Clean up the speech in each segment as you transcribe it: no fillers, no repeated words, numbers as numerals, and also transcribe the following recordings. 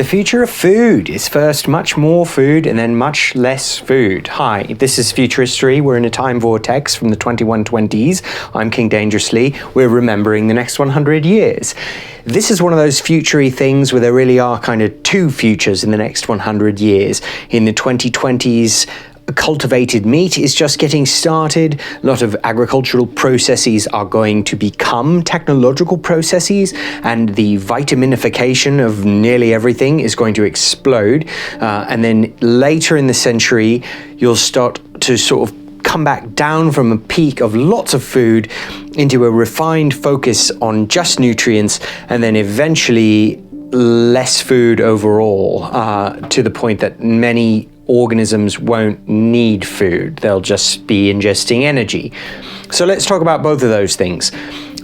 The future of food is first much more food and then much less food. Hi, this is Ftrhstry. We're in a time vortex from the 2120s. I'm Kingdangerously. We're remembering the next 100 years. This is one of those future-y things where there really are kind of two futures in the next 100 years. In the 2020s, cultivated meat is just getting started. A lot of agricultural processes are going to become technological processes, and the vitaminification of nearly everything is going to explode. And then later in the century, you'll start to sort of come back down from a peak of lots of food into a refined focus on just nutrients, and then eventually less food overall, to the point that many organisms won't need food. They'll just be ingesting energy. So let's talk about both of those things.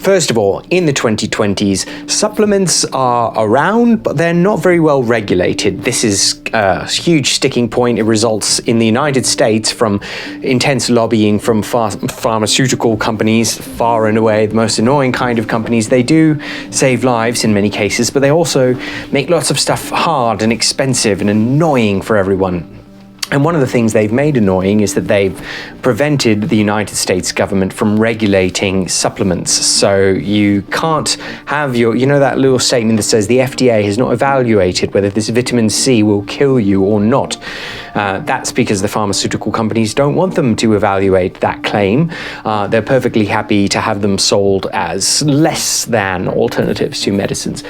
First of all, in the 2020s, supplements are around, but they're not very well regulated. This is a huge sticking point. It results in the United States from intense lobbying from pharmaceutical companies, far and away the most annoying kind of companies. They do save lives in many cases, but they also make lots of stuff hard and expensive and annoying for everyone. And one of the things they've made annoying is that they've prevented the United States government from regulating supplements. So you can't have that little statement that says the FDA has not evaluated whether this vitamin C will kill you or not. That's because the pharmaceutical companies don't want them to evaluate that claim. They're perfectly happy to have them sold as less than alternatives to medicines.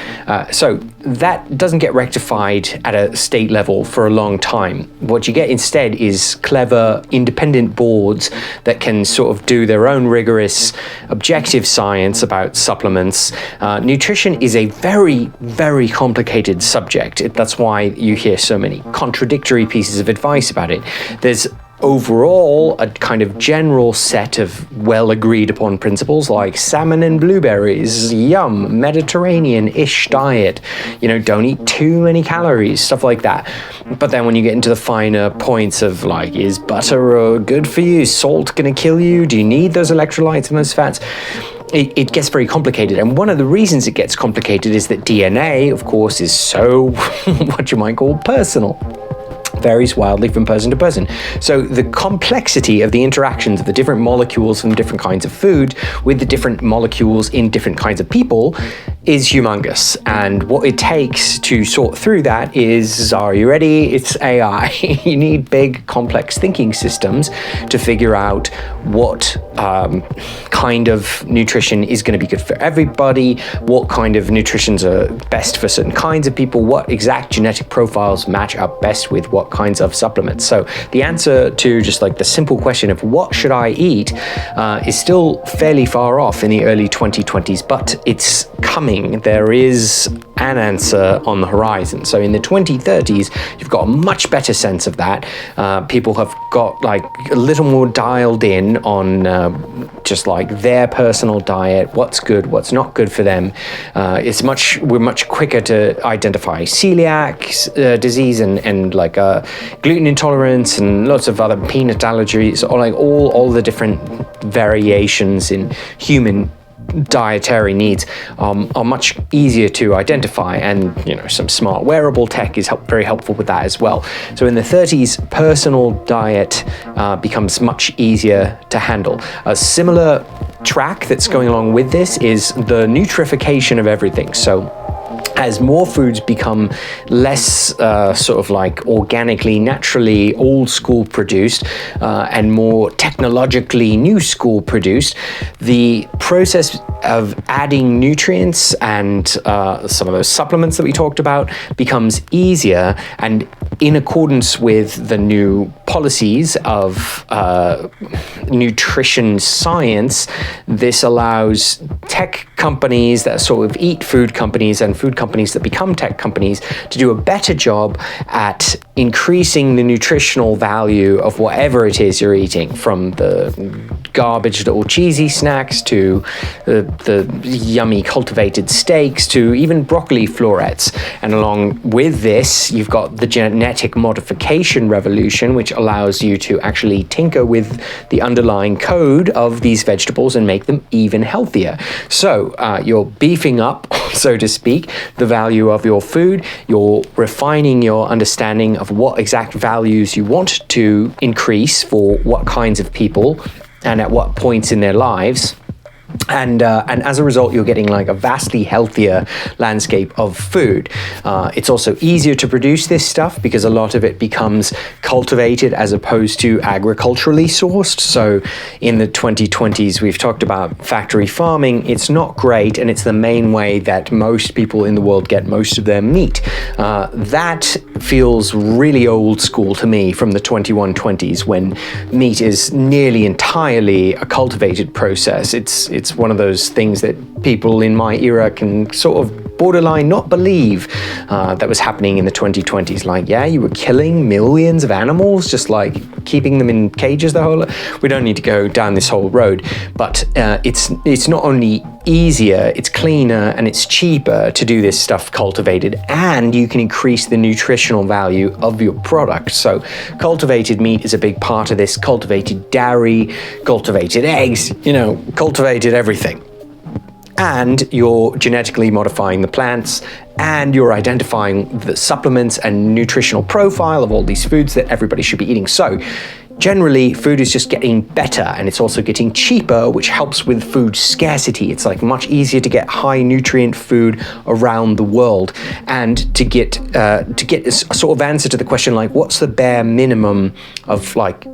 So that doesn't get rectified at a state level for a long time. What you get instead is clever independent boards that can sort of do their own rigorous objective science about supplements. Nutrition is a very, very complicated subject. That's why you hear so many contradictory pieces of advice about it. There's overall a kind of general set of well agreed upon principles like salmon and blueberries, yum, Mediterranean-ish diet, don't eat too many calories, stuff like that. But then when you get into the finer points of like, is butter good for you? Salt gonna kill you? Do you need those electrolytes and those fats? It gets very complicated, and one of the reasons it gets complicated is that DNA, of course, is so what you might call personal. Varies wildly from person to person. So the complexity of the interactions of the different molecules from different kinds of food with the different molecules in different kinds of people is humongous. And what it takes to sort through that is, are you ready? It's AI. You need big, complex thinking systems to figure out what kind of nutrition is going to be good for everybody, what kind of nutritions are best for certain kinds of people, what exact genetic profiles match up best with what kinds of supplements. So the answer to just like the simple question of what should I eat is still fairly far off in the early 2020s, but it's coming. There is an answer on the horizon. So in the 2030s, you've got a much better sense of that. People have got like a little more dialed in on just like their personal diet, what's good, what's not good for them. We're much quicker to identify celiac disease and like gluten intolerance and lots of other peanut allergies, or like all the different variations in human dietary needs are much easier to identify, and some smart wearable tech is very helpful with that as well. So in the 30s, personal diet becomes much easier to handle. A similar track that's going along with this is the nutrification of everything. So as more foods become less sort of like organically, naturally, old school produced and more technologically new school produced, the process of adding nutrients and some of those supplements that we talked about becomes easier, and in accordance with the new policies of nutrition science, this allows tech companies that sort of eat food companies and food companies that become tech companies to do a better job at increasing the nutritional value of whatever it is you're eating, from the garbage little cheesy snacks to the yummy cultivated steaks to even broccoli florets. And along with this, you've got the genetic modification revolution, which allows you to actually tinker with the underlying code of these vegetables and make them even healthier. So you're beefing up, so to speak, the value of your food. You're refining your understanding of what exact values you want to increase for what kinds of people and at what points in their lives. And as a result, you're getting like a vastly healthier landscape of food. It's also easier to produce this stuff because a lot of it becomes cultivated as opposed to agriculturally sourced. So in the 2020s, we've talked about factory farming. It's not great, and it's the main way that most people in the world get most of their meat. That feels really old school to me from the 2120s, when meat is nearly entirely a cultivated process. It's one of those things that people in my era can sort of borderline not believe that was happening in the 2020s. Like, yeah, you were killing millions of animals, just like keeping them in cages the whole. We don't need to go down this whole road, but it's not only easier, it's cleaner, and it's cheaper to do this stuff cultivated, and you can increase the nutritional value of your product. So cultivated meat is a big part of this. Cultivated dairy, cultivated eggs, cultivated everything. And you're genetically modifying the plants, and you're identifying the supplements and nutritional profile of all these foods that everybody should be eating. So generally, food is just getting better, and it's also getting cheaper, which helps with food scarcity. It's like much easier to get high nutrient food around the world, and to get this sort of answer to the question, like, what's the bare minimum of like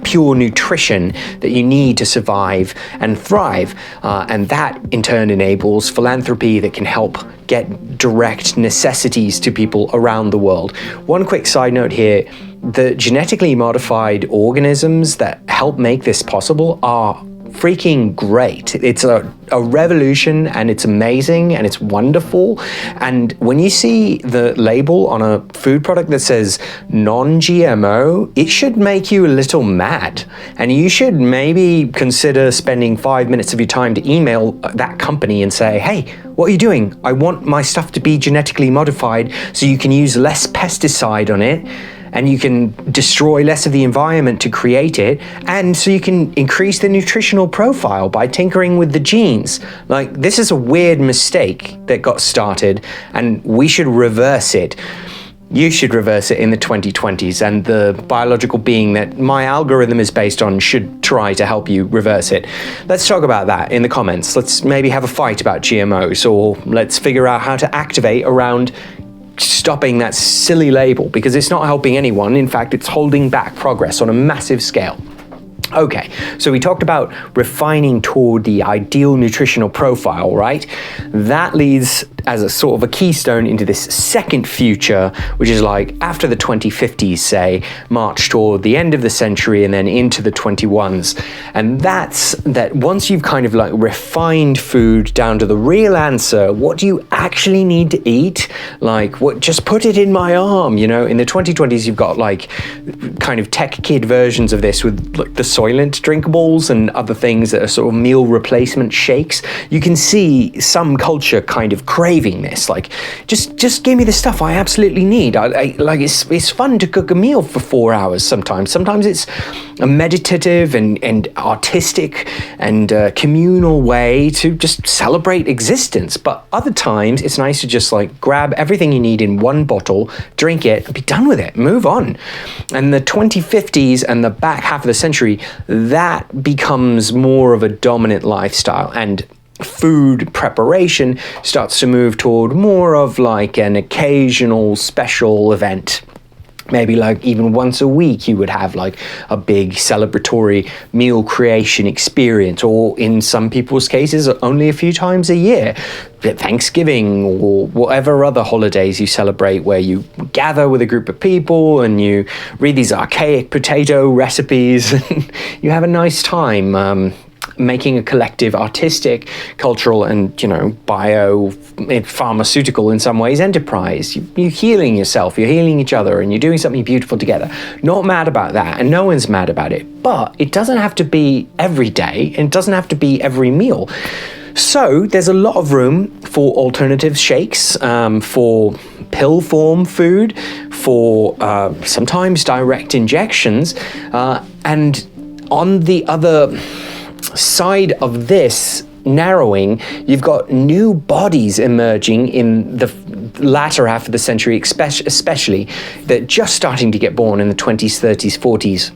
pure nutrition that you need to survive and thrive, and that in turn enables philanthropy that can help get direct necessities to people around the world. One quick side note here: the genetically modified organisms that help make this possible are freaking great. It's a revolution, and it's amazing, and it's wonderful. And when you see the label on a food product that says non-GMO, it should make you a little mad. And you should maybe consider spending 5 minutes of your time to email that company and say, hey, what are you doing? I want my stuff to be genetically modified so you can use less pesticide on it, and you can destroy less of the environment to create it, and so you can increase the nutritional profile by tinkering with the genes. Like, this is a weird mistake that got started, and we should reverse it. You should reverse it in the 2020s, and the biological being that my algorithm is based on should try to help you reverse it. Let's talk about that in the comments. Let's maybe have a fight about GMOs, or let's figure out how to activate around stopping that silly label, because it's not helping anyone. In fact, it's holding back progress on a massive scale. Okay, so we talked about refining toward the ideal nutritional profile, right? That leads as a sort of a keystone into this second future, which is like after the 2050s, say, march toward the end of the century and then into the 21s. And that's that once you've kind of like refined food down to the real answer, what do you actually need to eat? Like, what, just put it in my arm, In the 2020s, you've got like kind of tech kid versions of this with like the Soylent drinkables and other things that are sort of meal replacement shakes. You can see some culture kind of craving this, like, just give me the stuff I absolutely need. It's fun to cook a meal for 4 hours sometimes. Sometimes it's a meditative and artistic and communal way to just celebrate existence. But other times it's nice to just like grab everything you need in one bottle, drink it, and be done with it, move on. And the 2050s and the back half of the century, that becomes more of a dominant lifestyle, and food preparation starts to move toward more of like an occasional special event. Maybe like even once a week you would have like a big celebratory meal creation experience, or in some people's cases only a few times a year. Thanksgiving or whatever other holidays you celebrate, where you gather with a group of people and you read these archaic potato recipes and you have a nice time making a collective artistic, cultural, and bio pharmaceutical in some ways enterprise. You're healing yourself, you're healing each other, and you're doing something beautiful together. Not mad about that, and no one's mad about it, but it doesn't have to be every day, and it doesn't have to be every meal. So there's a lot of room for alternative shakes, for pill form food, for sometimes direct injections, and on the other side of this, narrowing. You've got new bodies emerging in the latter half of the century, especially, that just starting to get born in the 20s, 30s, 40s.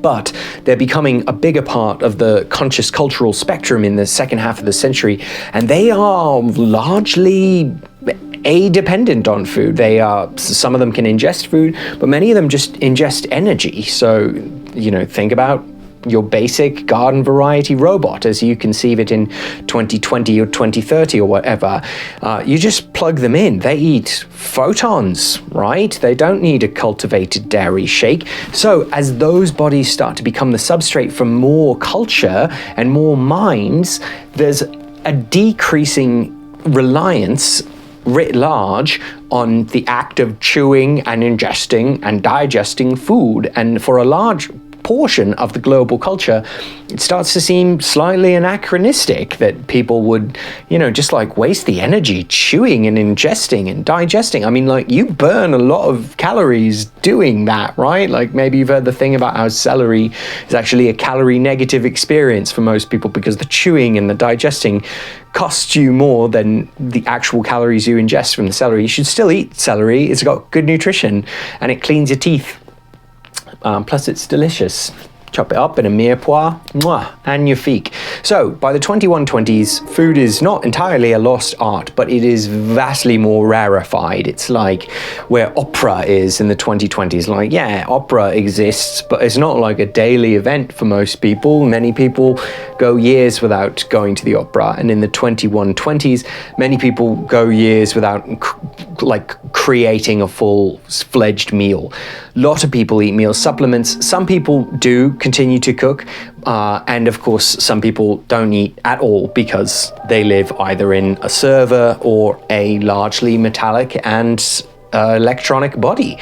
But they're becoming a bigger part of the conscious cultural spectrum in the second half of the century, and they are largely dependent on food. Some of them can ingest food, but many of them just ingest energy. So, think about your basic garden variety robot as you conceive it in 2020 or 2030 or whatever. You just plug them in. They eat photons, right? They don't need a cultivated dairy shake. So as those bodies start to become the substrate for more culture and more minds, there's a decreasing reliance writ large on the act of chewing and ingesting and digesting food. And for a large portion of the global culture, it starts to seem slightly anachronistic that people would, just waste the energy chewing and ingesting and digesting. I mean, you burn a lot of calories doing that, right? Maybe you've heard the thing about how celery is actually a calorie negative experience for most people because the chewing and the digesting costs you more than the actual calories you ingest from the celery. You should still eat celery. It's got good nutrition and it cleans your teeth. Plus it's delicious. Chop it up in a mirepoix, magnifique. So by the 2120s, food is not entirely a lost art, but it is vastly more rarefied. It's like where opera is in the 2020s. Opera exists, but it's not like a daily event for most people. Many people go years without going to the opera. And in the 2120s, many people go years without creating a full-fledged meal. A lot of people eat meal supplements. Some people do continue to cook. And of course, some people don't eat at all because they live either in a server or a largely metallic and electronic body.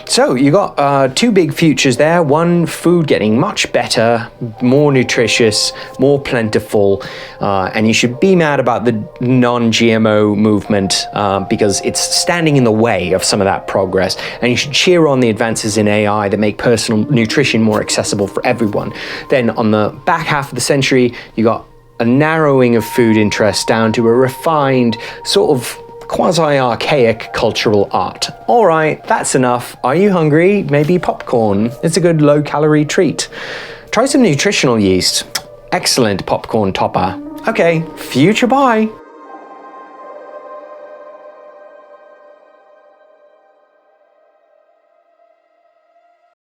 So you got two big futures there. One, food getting much better, more nutritious, more plentiful, and you should be mad about the non-GMO movement because it's standing in the way of some of that progress. And you should cheer on the advances in AI that make personal nutrition more accessible for everyone. Then on the back half of the century, you got a narrowing of food interests down to a refined sort of quasi-archaic cultural art. All right, that's enough. Are you hungry? Maybe popcorn. It's a good low-calorie treat. Try some nutritional yeast. Excellent popcorn topper. Okay, future bye.